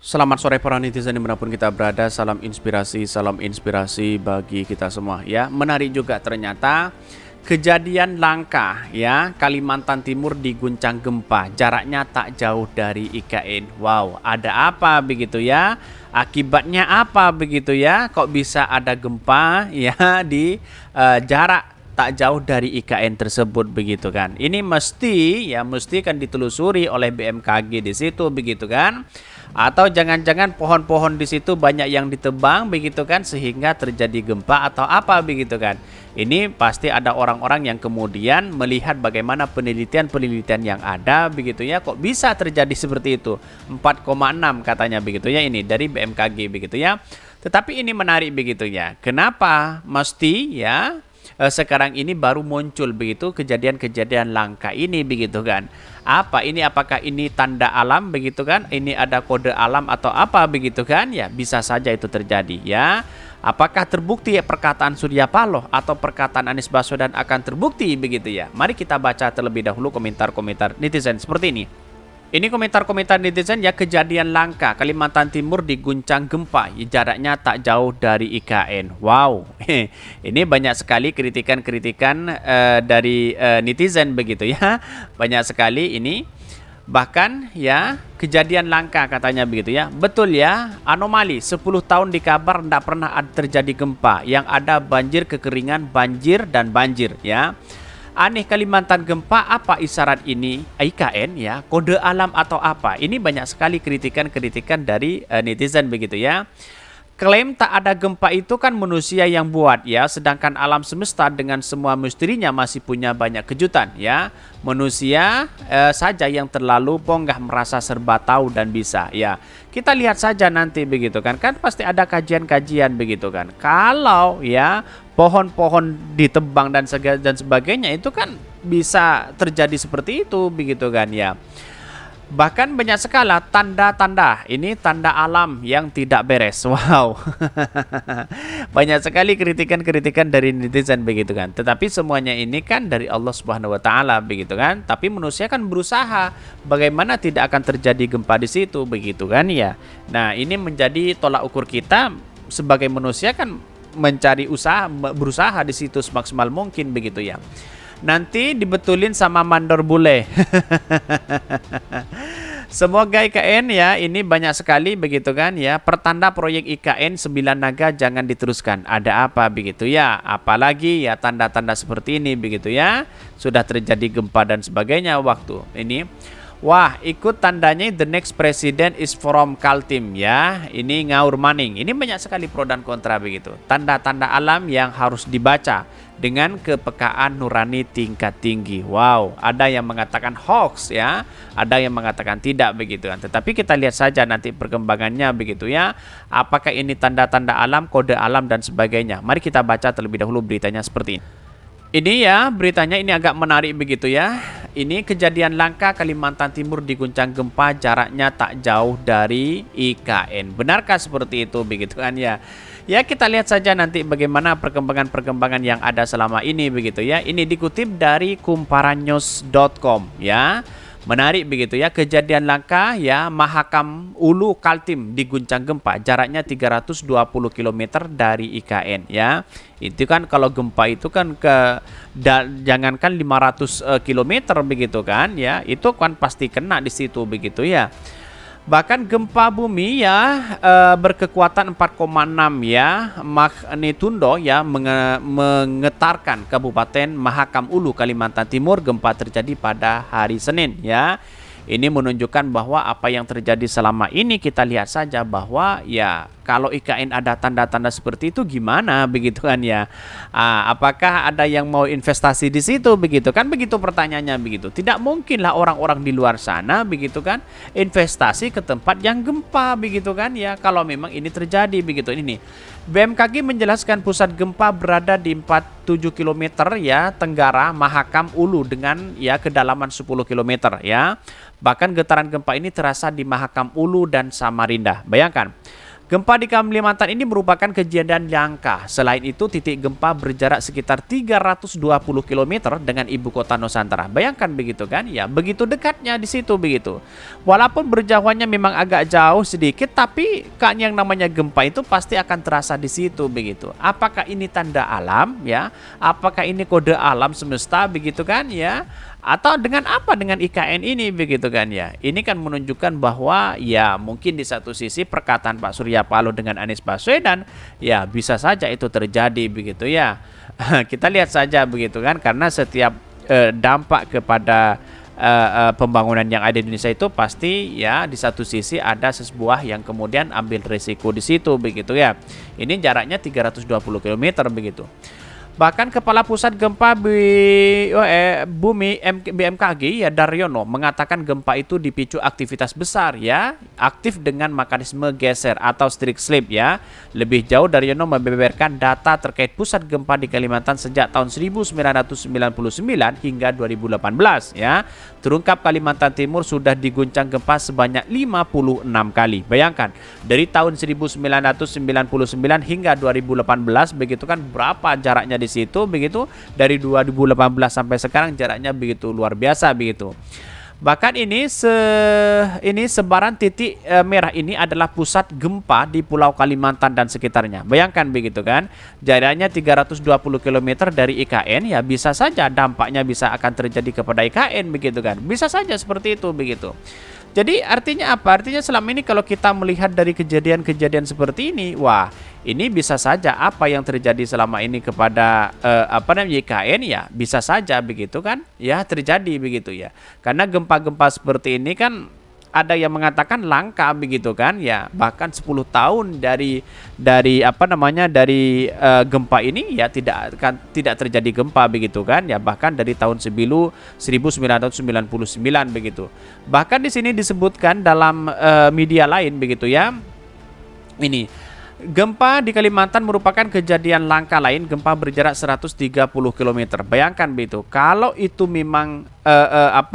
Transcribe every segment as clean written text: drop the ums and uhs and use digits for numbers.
Selamat sore para netizen dimanapun kita berada, salam inspirasi bagi kita semua ya. Menarik juga ternyata kejadian langka ya, Kalimantan Timur diguncang gempa, jaraknya tak jauh dari IKN. Wow, ada apa begitu ya? Akibatnya apa begitu ya? Kok bisa ada gempa ya di jarak tak jauh dari IKN tersebut begitu kan? Ini mesti kan ditelusuri oleh BMKG di situ begitu kan? Atau jangan-jangan pohon-pohon di situ banyak yang ditebang begitu kan sehingga terjadi gempa atau apa begitu kan. Ini pasti ada orang-orang yang kemudian melihat bagaimana penelitian-penelitian yang ada begitu ya, kok bisa terjadi seperti itu. 4,6 katanya begitu ya, ini dari BMKG begitu ya. Tetapi ini menarik begitu ya. Kenapa mesti ya sekarang ini baru muncul begitu kejadian-kejadian langka ini begitu kan. Apa ini, apakah ini tanda alam begitu kan? Ini ada kode alam atau apa begitu kan? Ya, bisa saja itu terjadi ya. Apakah terbukti ya perkataan Surya Paloh atau perkataan Anies Baswedan akan terbukti begitu ya? Mari kita baca terlebih dahulu komentar-komentar netizen seperti ini. Ini komentar-komentar netizen ya, kejadian langka Kalimantan Timur diguncang gempa, jaraknya tak jauh dari IKN. Wow, ini banyak sekali kritikan-kritikan dari netizen begitu ya. Banyak sekali ini. Bahkan ya, kejadian langka katanya begitu ya. Betul ya, anomali 10 tahun di kabar tidak pernah terjadi gempa. Yang ada banjir, kekeringan, banjir dan banjir ya. Aneh Kalimantan gempa, apa isyarat ini? IKN ya, kode alam atau apa? Ini banyak sekali kritikan-kritikan dari netizen begitu ya. Klaim tak ada gempa itu kan manusia yang buat ya, sedangkan alam semesta dengan semua misterinya masih punya banyak kejutan ya. Manusia saja yang terlalu ponggah merasa serba tahu dan bisa ya. Kita lihat saja nanti begitu kan, pasti ada kajian-kajian begitu kan. Kalau ya pohon-pohon ditebang dan sebagainya itu kan bisa terjadi seperti itu begitu kan ya. Bahkan banyak sekali tanda-tanda, ini tanda alam yang tidak beres. Wow. Banyak sekali kritikan-kritikan dari netizen begitu kan. Tetapi semuanya ini kan dari Allah Subhanahu wa taala begitu kan. Tapi manusia kan berusaha bagaimana tidak akan terjadi gempa di situ begitu kan ya. Nah, ini menjadi tolak ukur kita sebagai manusia kan, mencari usaha, berusaha di situ semaksimal mungkin begitu ya. Nanti dibetulin sama mandor bule. Semoga IKN ya, ini banyak sekali begitu kan ya. Pertanda proyek IKN 9 Naga jangan diteruskan. Ada apa begitu ya? Apalagi ya tanda-tanda seperti ini begitu ya. Sudah terjadi gempa dan sebagainya waktu ini. Wah, ikut tandanya the next president is from Kaltim ya. Ini ngaur maning. Ini banyak sekali pro dan kontra begitu. Tanda-tanda alam yang harus dibaca dengan kepekaan nurani tingkat tinggi. Wow, ada yang mengatakan hoax ya, ada yang mengatakan tidak begitu kan. Tetapi kita lihat saja nanti perkembangannya begitu ya. Apakah ini tanda-tanda alam, kode alam dan sebagainya. Mari kita baca terlebih dahulu beritanya seperti ini. Ini ya, beritanya ini agak menarik begitu ya. Ini kejadian langka Kalimantan Timur diguncang gempa, jaraknya tak jauh dari IKN. Benarkah seperti itu begitu kan ya? Ya, kita lihat saja nanti bagaimana perkembangan-perkembangan yang ada selama ini begitu ya. Ini dikutip dari kumparannews.com ya. Menarik begitu ya, kejadian langka ya, Mahakam Ulu Kaltim diguncang gempa, jaraknya 320 km dari IKN ya. Itu kan kalau gempa itu kan jangankan 500 km begitu kan ya, itu kan pasti kena di situ begitu ya. Bahkan gempa bumi ya berkekuatan 4,6 ya magnitudo ya menggetarkan Kabupaten Mahakam Ulu Kalimantan Timur. Gempa terjadi pada hari Senin ya. Ini menunjukkan bahwa apa yang terjadi selama ini, kita lihat saja bahwa ya kalau IKN ada tanda-tanda seperti itu gimana begitu kan ya. Apakah ada yang mau investasi di situ begitu kan, begitu pertanyaannya begitu. Tidak mungkinlah orang-orang di luar sana begitu kan investasi ke tempat yang gempa begitu kan ya, kalau memang ini terjadi begitu. Ini BMKG menjelaskan pusat gempa berada di 47 km ya tenggara Mahakam Ulu dengan ya kedalaman 10 km ya. Bahkan getaran gempa ini terasa di Mahakam Ulu dan Samarinda. Bayangkan, Gempa di Kalimantan ini merupakan kejadian langka. Selain itu, titik gempa berjarak sekitar 320 km dengan ibu kota Nusantara. Bayangkan begitu kan? Ya, begitu dekatnya di situ begitu. Walaupun berjauhannya memang agak jauh sedikit, tapi kan yang namanya gempa itu pasti akan terasa di situ begitu. Apakah ini tanda alam ya? Apakah ini kode alam semesta begitu kan ya? Atau dengan apa dengan IKN ini begitu kan ya? Ini kan menunjukkan bahwa ya mungkin di satu sisi perkataan Pak Surya Paloh dengan Anies Baswedan ya bisa saja itu terjadi begitu ya. Kita lihat saja begitu kan, karena setiap dampak kepada pembangunan yang ada di Indonesia itu pasti ya di satu sisi ada sebuah yang kemudian ambil resiko di situ begitu ya. Ini jaraknya 320 km begitu. Bahkan Kepala Pusat Gempa Bumi BMKG ya Daryono mengatakan gempa itu dipicu aktivitas besar ya, aktif dengan mekanisme geser atau strict slip ya. Lebih jauh Daryono membeberkan data terkait pusat gempa di Kalimantan sejak tahun 1999 hingga 2018 ya. Terungkap Kalimantan Timur sudah diguncang gempa sebanyak 56 kali. Bayangkan dari tahun 1999 hingga 2018 begitu kan, berapa jaraknya di situ begitu, dari 2018 sampai sekarang jaraknya begitu luar biasa begitu. Bahkan ini sebaran titik merah ini adalah pusat gempa di Pulau Kalimantan dan sekitarnya. Bayangkan begitu kan, jaraknya 320 km dari IKN ya, bisa saja dampaknya bisa akan terjadi kepada IKN begitu kan. Bisa saja seperti itu begitu. Jadi artinya apa? Artinya selama ini kalau kita melihat dari kejadian-kejadian seperti ini, wah, ini bisa saja apa yang terjadi selama ini kepada IKN ya bisa saja begitu kan ya terjadi begitu ya. Karena gempa-gempa seperti ini kan ada yang mengatakan langka begitu kan ya, bahkan 10 tahun dari gempa ini ya tidak terjadi gempa begitu kan ya, bahkan dari tahun 1999 begitu. Bahkan di sini disebutkan dalam media lain begitu ya. Ini gempa di Kalimantan merupakan kejadian langka lain, gempa berjarak 130 km. Bayangkan begitu. Kalau itu memang 4,6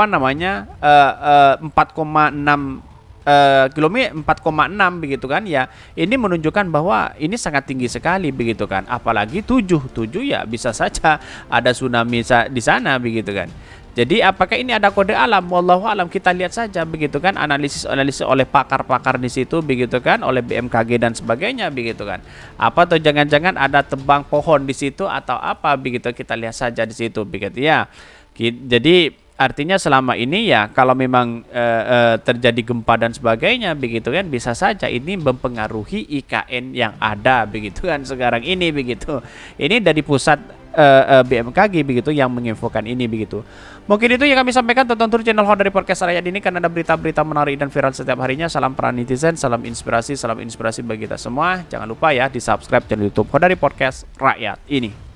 km 4,6 begitu kan ya. Ini menunjukkan bahwa ini sangat tinggi sekali begitu kan. Apalagi 7 ya bisa saja ada tsunami di sana begitu kan. Jadi apakah ini ada kode alam? Wallahu alam, kita lihat saja begitu kan, analisis oleh pakar-pakar di situ begitu kan, oleh BMKG dan sebagainya begitu kan. Apa atau jangan-jangan ada tebang pohon di situ atau apa begitu, kita lihat saja di situ begitu ya. Jadi artinya selama ini ya kalau memang terjadi gempa dan sebagainya begitu kan, bisa saja ini mempengaruhi IKN yang ada begitu kan sekarang ini begitu. Ini dari pusat BMKG begitu yang menginfokan ini begitu. Mungkin itu yang kami sampaikan. Tonton terus channel Hodari Podcast Rakyat ini karena ada berita-berita menarik dan viral setiap harinya. Salam para netizen, salam inspirasi bagi kita semua. Jangan lupa ya di subscribe channel YouTube Hodari Podcast Rakyat ini.